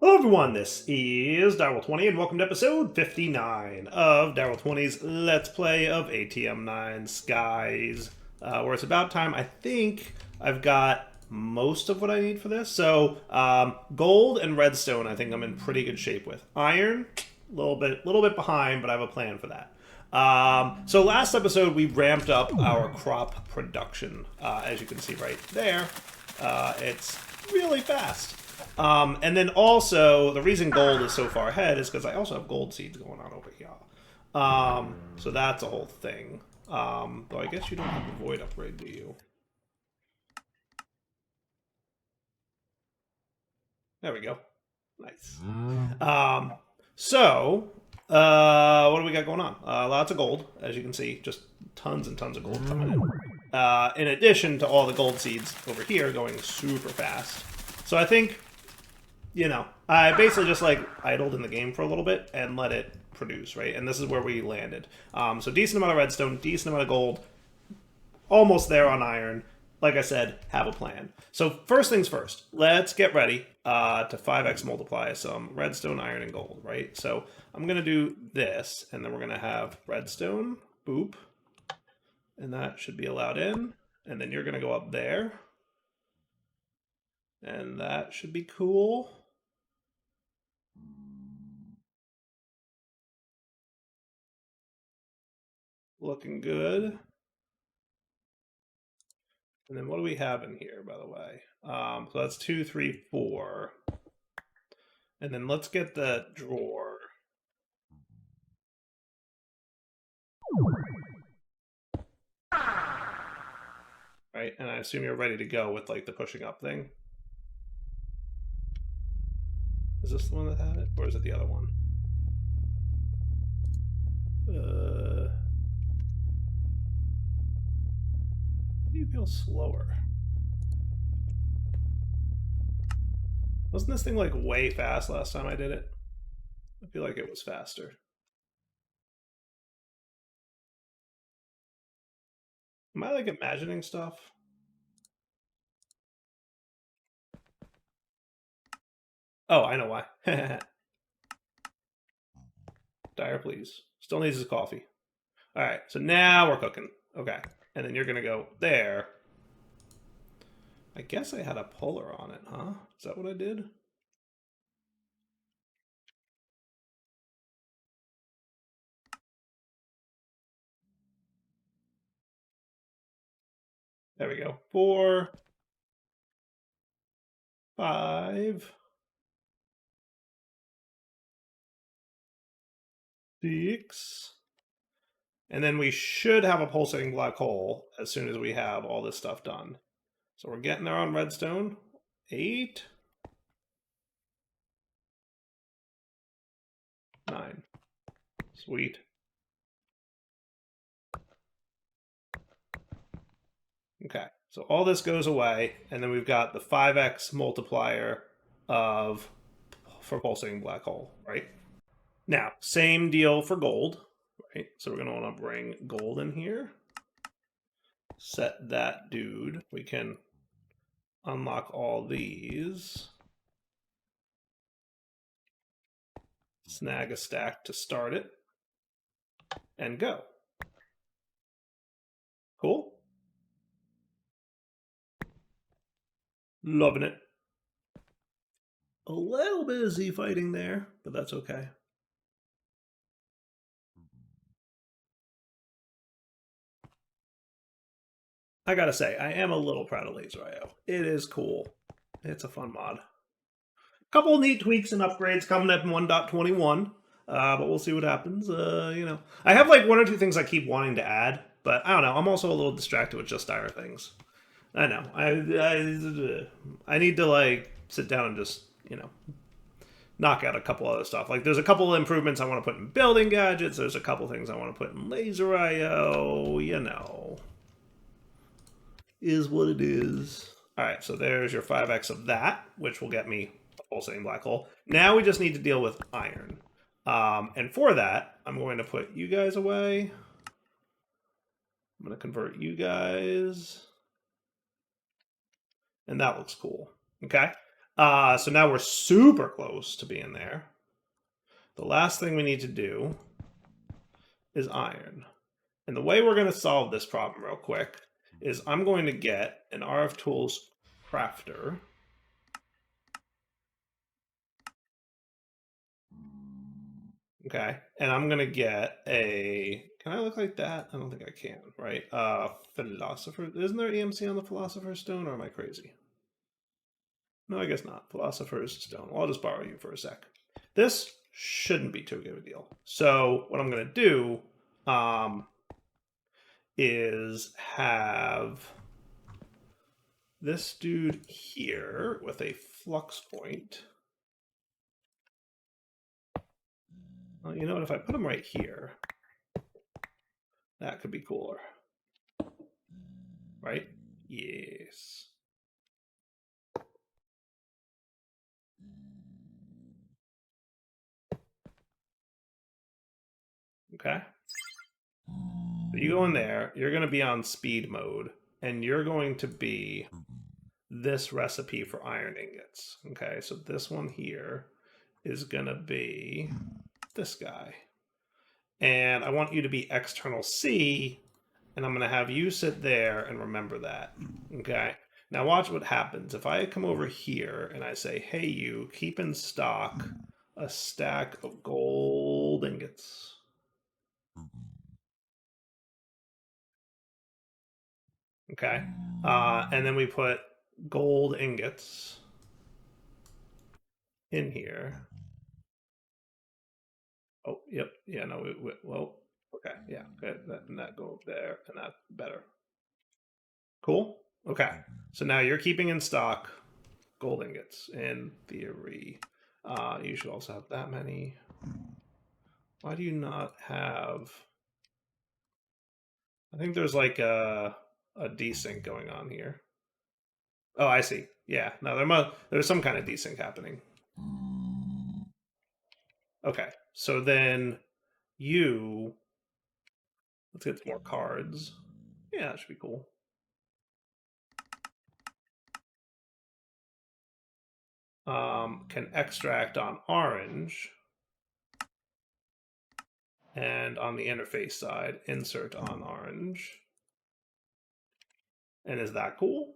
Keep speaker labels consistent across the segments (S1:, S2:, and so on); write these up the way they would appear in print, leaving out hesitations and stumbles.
S1: Hello everyone, this is Daryl20 and welcome to episode 59 of Daryl20's Let's Play of ATM9 Skies, where it's about time. I think I've got most of what I need for this. So, gold and redstone I think I'm in pretty good shape with. Iron, a little bit behind, but I have a plan for that. So last episode we ramped up our crop production, as you can see right there. It's really fast. And then also, the reason gold is so far ahead is because I also have gold seeds going on over here. So that's a whole thing. Though I guess you don't have the void upgrade, do you? There we go. Nice. What do we got going on? Lots of gold, as you can see. Just tons and tons of gold coming in. In addition to all the gold seeds over here going super fast. So I think, I basically just like idled in the game for a little bit and let it produce, right? And this is where we landed. So decent amount of redstone, decent amount of gold, almost there on iron. Like I said, have a plan. So first things first, let's get ready to 5x multiply some redstone, iron, and gold, right? So I'm going to do this, and then we're going to have redstone, boop, and that should be allowed in. And then you're going to go up there, and that should be cool. Looking good. And then what do we have in here, by the way? So that's 2, 3, 4. And then let's get the drawer. Right, and I assume you're ready to go with like the pushing up thing. Is this the one that had it? Or is it the other one? Why do you feel slower? Wasn't this thing like way fast last time I did it? I feel like it was faster. Am I like imagining stuff? Oh, I know why. Dyer, please. Still needs his coffee. All right, so now we're cooking. Okay, and then you're gonna go there. I guess I had a polar on it, huh? Is that what I did? There we go. 4, 5, 6. And then we should have a pulsating black hole as soon as we have all this stuff done. So we're getting there on redstone. 8, 9. Sweet. Okay, so all this goes away, and then we've got the 5x multiplier for pulsating black hole, right? Now, same deal for gold, right? So we're going to want to bring gold in here. Set that dude. We can unlock all these. Snag a stack to start it. And go. Cool? Loving it. A little bit of Z fighting there, but that's okay. I gotta say, I am a little proud of Laser.io. It is cool. It's a fun mod. Couple neat tweaks and upgrades coming up in 1.21, but we'll see what happens. I have like 1 or 2 things I keep wanting to add, but I don't know. I'm also a little distracted with just dire things. I know. I need to like sit down and just knock out a couple other stuff. Like there's a couple of improvements I want to put in building gadgets. There's a couple things I want to put in Laser.io. Is what it is. All right, so there's your 5x of that, which will get me a pulsating black hole. Now we just need to deal with iron. And for that, I'm going to put you guys away. I'm going to convert you guys. And that looks cool. Okay. So now we're super close to being there. The last thing we need to do is iron. And the way we're going to solve this problem real quick is I'm going to get an RF Tools crafter. Okay, and I'm going to get a... Can I look like that? I don't think I can, right? Philosopher... Isn't there EMC on the Philosopher's Stone, or am I crazy? No, I guess not. Philosopher's Stone. Well, I'll just borrow you for a sec. This shouldn't be too good of a deal. So what I'm going to do is have this dude here with a flux point. Well, you know what? If I put him right here, that could be cooler. Right? Yes. Okay. So you go in there, you're going to be on speed mode, and you're going to be this recipe for iron ingots. Okay, so this one here is going to be this guy. And I want you to be external C, and I'm going to have you sit there and remember that. Okay, now watch what happens. If I come over here and I say, hey, you, keep in stock a stack of gold ingots. Okay, and then we put gold ingots in here. Oh, yep, yeah, no, well, okay, yeah, good. That go up there, and that's better. Cool. Okay, so now you're keeping in stock gold ingots in theory. You should also have that many. Why do you not have? I think there's like a desync going on here. Oh, I see. Yeah, no, there's some kind of desync happening. Okay, so then you let's get some more cards. Yeah, that should be cool. Can extract on orange, and on the interface side, insert on orange. And is that cool?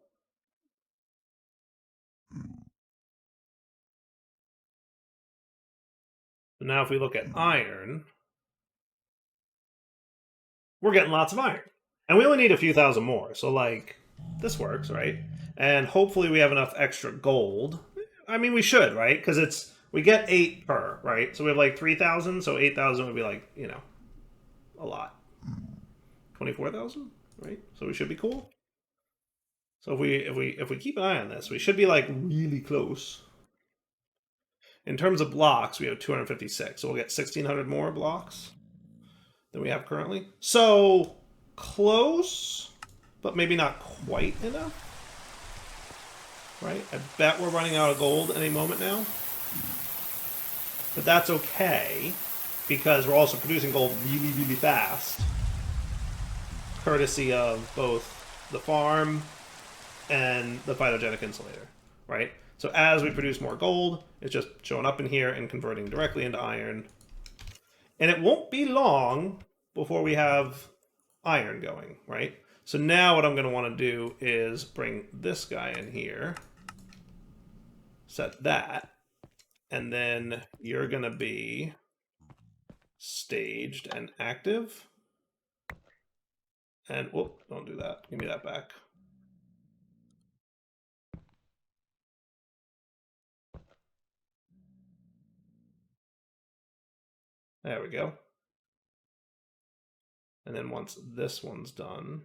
S1: So now if we look at iron, we're getting lots of iron. And we only need a few thousand more. So like this works, right? And hopefully we have enough extra gold. I mean, we should, right? Because we get 8 per, right? So we have like 3,000. So 8,000 would be like, you know, a lot. 24,000, right? So we should be cool. So if we keep an eye on this, we should be like really close. In terms of blocks, we have 256. So we'll get 1,600 more blocks than we have currently. So close, but maybe not quite enough. Right? I bet we're running out of gold any moment now. But that's okay, because we're also producing gold really, really fast. Courtesy of both the farm and the phytogenic insulator, right? So as we produce more gold, it's just showing up in here and converting directly into iron. And it won't be long before we have iron going, right? So now what I'm going to want to do is bring this guy in here, set that, and then you're going to be staged and active. And, whoop, don't do that. Give me that back. There we go. And then once this one's done,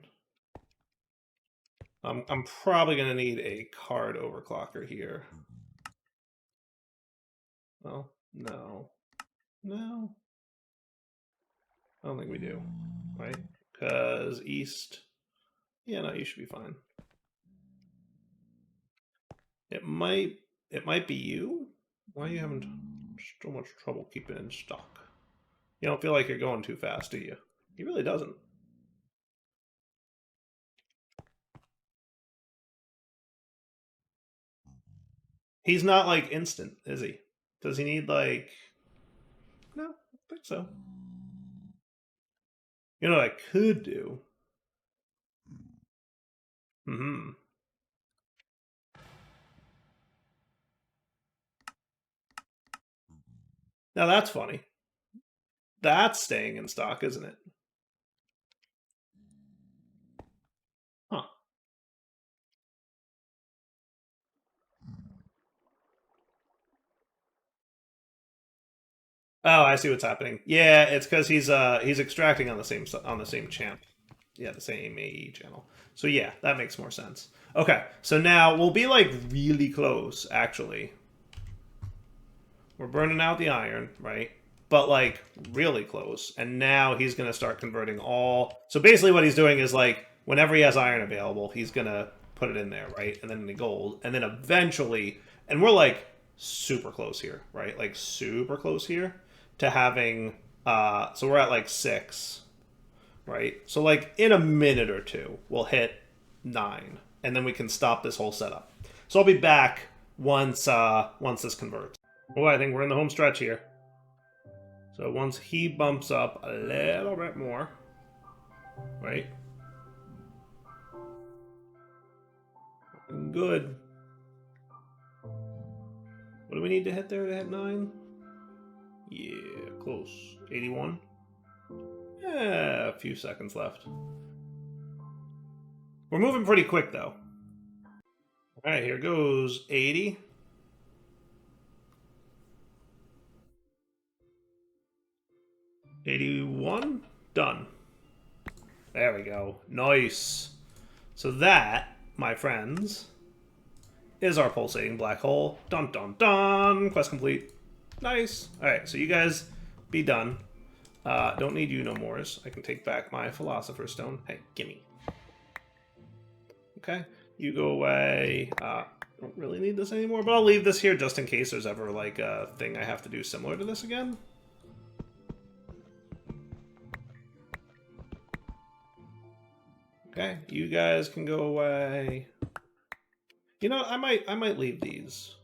S1: I'm probably going to need a card overclocker here. Well, no. No. I don't think we do, right? Because east... Yeah, no, you should be fine. It might be you. Why are you having so much trouble keeping in stock? You don't feel like you're going too fast, do you? He really doesn't. He's not like instant, is he? Does he need like? No, I think so. You know what I could do? Hmm. Now that's funny. That's staying in stock, isn't it? Huh. Oh, I see what's happening. Yeah, it's because he's extracting on the same champ. Yeah, the same AE channel. So yeah, that makes more sense. Okay, so now we'll be like really close, actually. We're burning out the iron, right? But like really close. And now he's gonna start converting all. So basically, what he's doing is like whenever he has iron available, he's gonna put it in there, right? And then the gold, and then eventually, and we're like super close here, right? Like super close here to having. So we're at like 6, right? So like in a minute or two, we'll hit 9, and then we can stop this whole setup. So I'll be back once this converts. Oh, I think we're in the home stretch here. So once he bumps up a little bit more, right? Good. What do we need to hit there to hit 9? Yeah, close. 81. Yeah, a few seconds left. We're moving pretty quick, though. All right, here goes 80. 81. Done. There we go. Nice. So that, my friends, is our pulsating black hole. Dun dun dun. Quest complete. Nice. All right, so you guys be done. Don't need you no mores. I can take back my Philosopher's Stone. Hey, gimme. Okay, you go away. Don't really need this anymore, but I'll leave this here just in case there's ever like a thing I have to do similar to this again. Okay, you guys can go away. You know, I might leave these.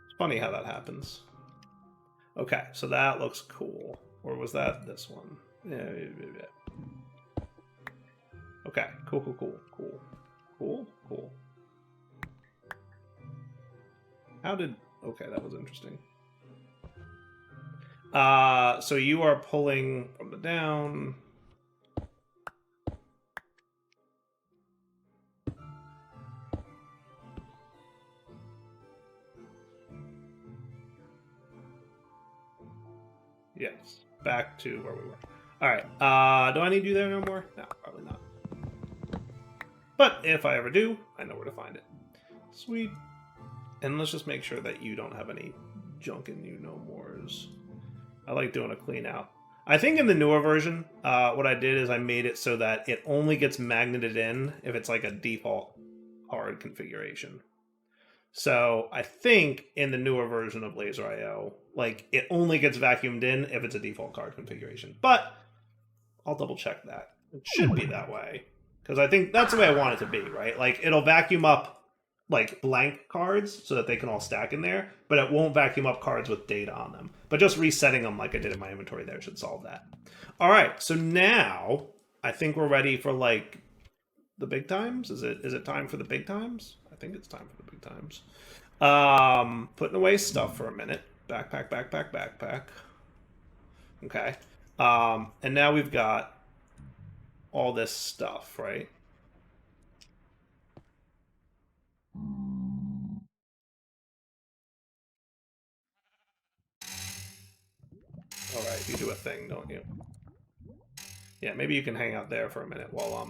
S1: It's funny how that happens. Okay, so that looks cool. Or was that this one? Yeah. Okay, cool. How did... Okay, that was interesting. So you are pulling from the down. Yes, back to where we were. All right. Do I need you there no more? No, probably not. But if I ever do, I know where to find it. Sweet. And let's just make sure that you don't have any junk in you no mores. I like doing a clean out. I think in the newer version, what I did is I made it so that it only gets magneted in if it's like a default card configuration. So I think in the newer version of Laser IO, like it only gets vacuumed in if it's a default card configuration. But I'll double check that. It should be that way. Because I think that's the way I want it to be, right? Like it'll vacuum up like blank cards so that they can all stack in there, but it won't vacuum up cards with data on them. But just resetting them like I did in my inventory there should solve that. All right, so now I think we're ready for like the big times. Is it time for the big times? I think it's time for the big times. Putting away stuff for a minute. Backpack. Okay. And now we've got all this stuff, right? All right, you do a thing, don't you? Yeah, maybe you can hang out there for a minute while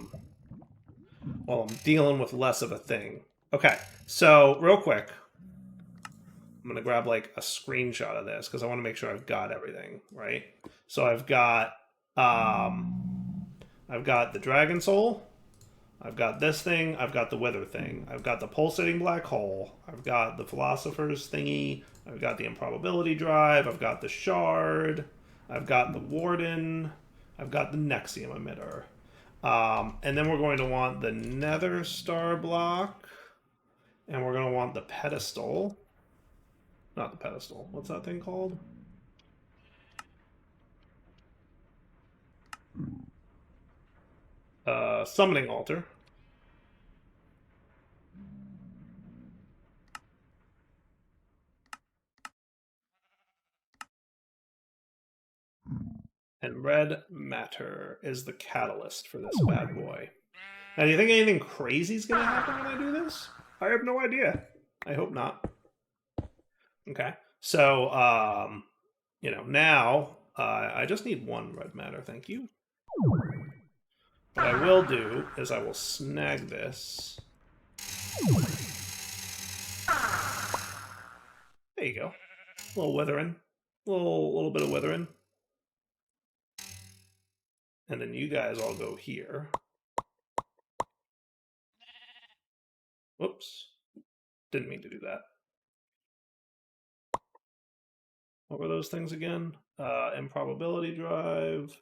S1: I'm dealing with less of a thing. Okay, so real quick, I'm gonna grab like a screenshot of this because I want to make sure I've got everything right. So I've got the Dragon Soul, I've got this thing, I've got the Wither thing, I've got the Pulsating Black Hole, I've got the Philosopher's thingy, I've got the Improbability Drive, I've got the Shard, I've got the Warden, I've got the Nexium Emitter. And then we're going to want the nether star block. And we're going to want the pedestal. Not the pedestal. What's that thing called? Summoning altar. And red matter is the catalyst for this bad boy. Now, do you think anything crazy is going to happen when I do this? I have no idea. I hope not. Okay. So, now I just need one red matter, thank you. What I will do is I will snag this. There you go. A little withering. A little bit of withering. And then you guys all go here. Whoops. Didn't mean to do that. What were those things again? Improbability drive.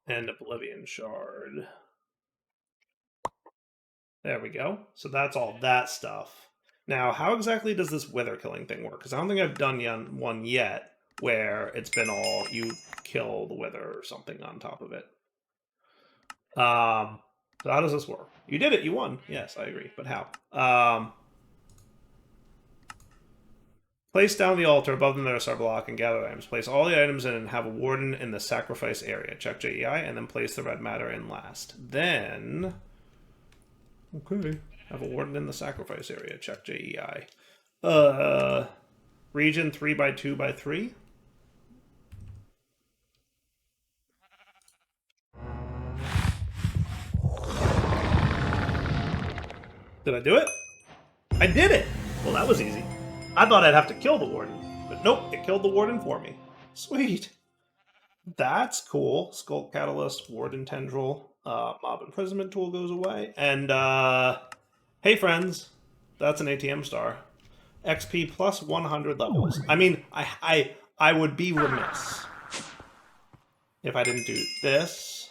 S1: And Oblivion Shard. There we go. So that's all that stuff. Now, how exactly does this wither killing thing work? Because I don't think I've done one yet where it's been all you kill the wither or something on top of it. So how does this work? You did it. You won. Yes, I agree. But how? Place down the altar above the nether star block and gather items. Place all the items in and have a warden in the sacrifice area. Check JEI and then place the red matter in last. Then... Okay. Have a warden in the sacrifice area. Check JEI. Region 3x2x3. Did I do it? I did it! Well, that was easy. I thought I'd have to kill the warden. But nope, it killed the warden for me. Sweet. That's cool. Sculpt Catalyst, Warden Tendril, Mob Imprisonment Tool goes away. And, hey friends, that's an ATM Star. XP plus 100 levels. I mean, I would be remiss if I didn't do this,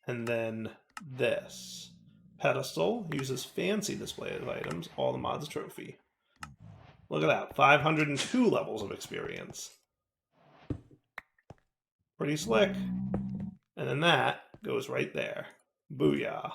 S1: and then this. Pedestal uses fancy display of items, all the mods trophy. Look at that, 502 levels of experience. Pretty slick. And then that goes right there. Booyah.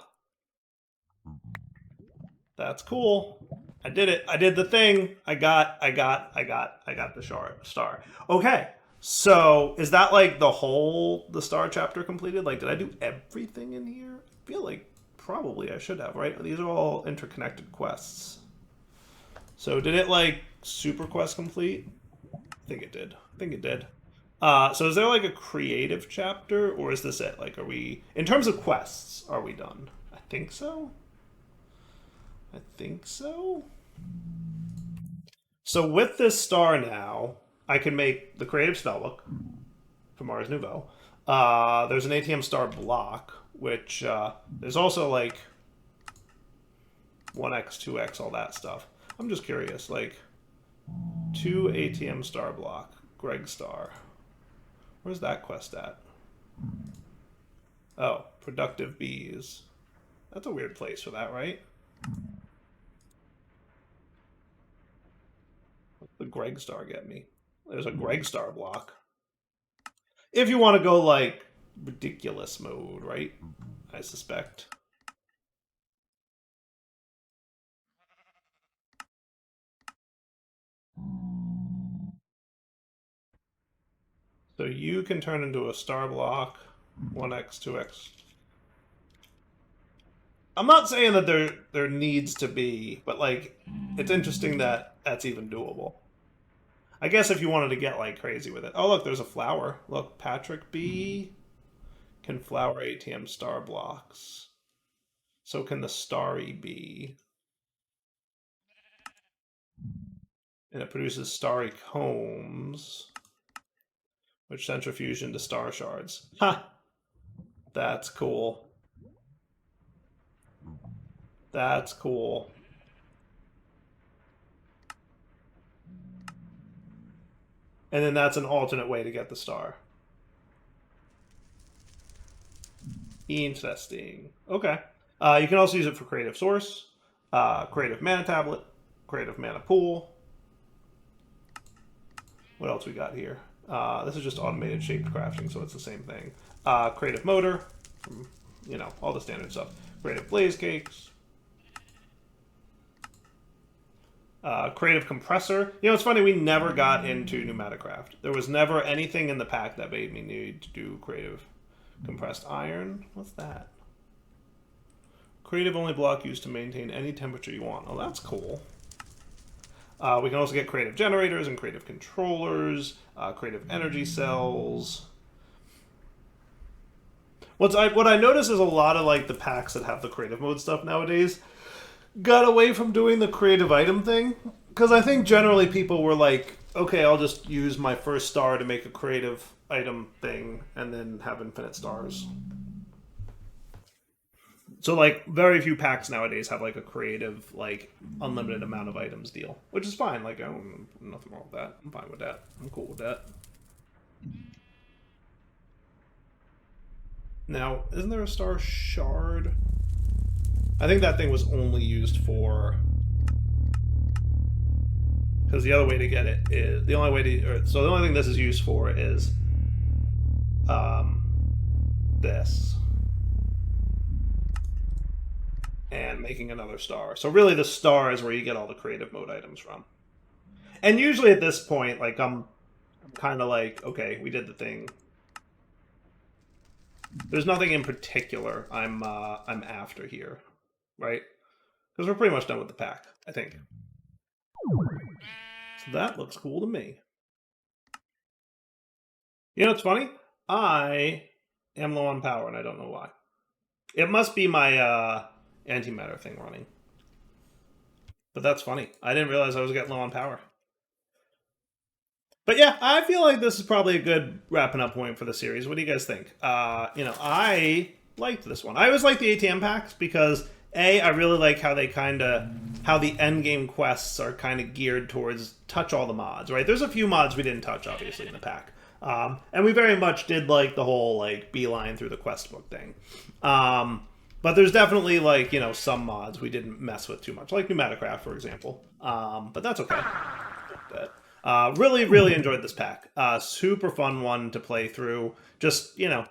S1: That's cool. I did it. I did the thing. I got the star. Okay. So is that like the star chapter completed? Like, did I do everything in here? I feel like probably I should have, right? These are all interconnected quests. So did it like super quest complete? I think it did. So is there like a creative chapter, or is this it? Like, are we, in terms of quests, are we done? I think so. So with this star now, I can make the creative spellbook from Ars Nouveau. There's an ATM Star block, which there's also like 1x, 2x, all that stuff. I'm just curious, like 2 ATM Star block, Greg Star. Where's that quest at? Oh, Productive Bees. That's a weird place for that, right? What's the Greg Star get me? There's a Greg Star block. If you want to go, like, ridiculous mode, right? I suspect. So you can turn into a star block, 1x, 2x. I'm not saying that there needs to be, but like, it's interesting that that's even doable. I guess if you wanted to get like crazy with it. Oh look, there's a flower. Look, Patrick B can flower ATM Star blocks. So can the Starry Bee. And it produces Starry Combs, which centrifuge into star shards. Ha! That's cool. That's cool. And then that's an alternate way to get the star. Interesting. Okay. You can also use it for creative source, creative mana tablet, creative mana pool. What else we got here? This is just automated shaped crafting, so it's the same thing. Creative motor, you know, all the standard stuff. Creative blaze cakes. Creative compressor. You know, it's funny, we never got into pneumaticraft. There was never anything in the pack that made me need to do creative. Compressed iron. What's that? Creative only block used to maintain any temperature you want. Oh, that's cool. We can also get creative generators and creative controllers, creative energy cells. What I notice is a lot of like the packs that have the creative mode stuff nowadays got away from doing the creative item thing, because I think generally people were like, okay, I'll just use my first star to make a creative item thing and then have infinite stars. So like very few packs nowadays have like a creative, like unlimited amount of items deal, which is fine. Like I don't nothing wrong with that. I'm fine with that. I'm cool with that. Now, isn't there a star shard? I think that thing was only used for, because the other way to get it is the only way to, so the only thing this is used for is this and making another star. So really the star is where you get all the creative mode items from. And usually at this point, like I'm kind of like, okay, we did the thing. There's nothing in particular I'm after here, right? Because we're pretty much done with the pack, I think. So that looks cool to me. You know what's funny? I am low on power, and I don't know why. It must be my antimatter thing running. But that's funny. I didn't realize I was getting low on power. But yeah, I feel like this is probably a good wrapping up point for the series. What do you guys think? You know, I liked this one. I always like the ATM packs because I really like how they how the end game quests are kind of geared towards touch all the mods, right? There's a few mods we didn't touch, obviously, in the pack. And we very much did like the whole like beeline through the quest book thing. But there's definitely like, you know, some mods we didn't mess with too much, like pneumaticraft, for example. But that's okay. Really enjoyed this pack. Super fun one to play through. Just, you know,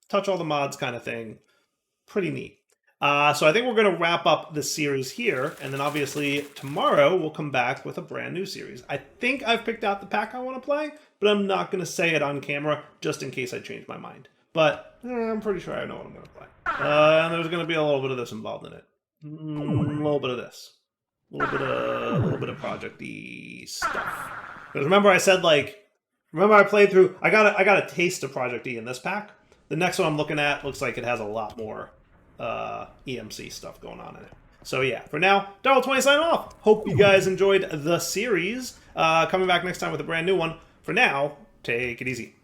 S1: touch all the mods kind of thing. Pretty neat. So I think we're going to wrap up the series here, and then obviously tomorrow we'll come back with a brand new series. I think I've picked out the pack I want to play, but I'm not going to say it on camera just in case I change my mind. But I'm pretty sure I know what I'm going to play. And there's going to be a little bit of this involved in it. A little bit of this. A little bit of Project-y stuff. Because remember I said, like, remember I played through, I got a taste of Project-E in this pack. The next one I'm looking at looks like it has a lot more EMC stuff going on in it. So yeah, for now, Darryl20 signing off. Hope you guys enjoyed the series. Coming back next time with a brand new one. For now, take it easy.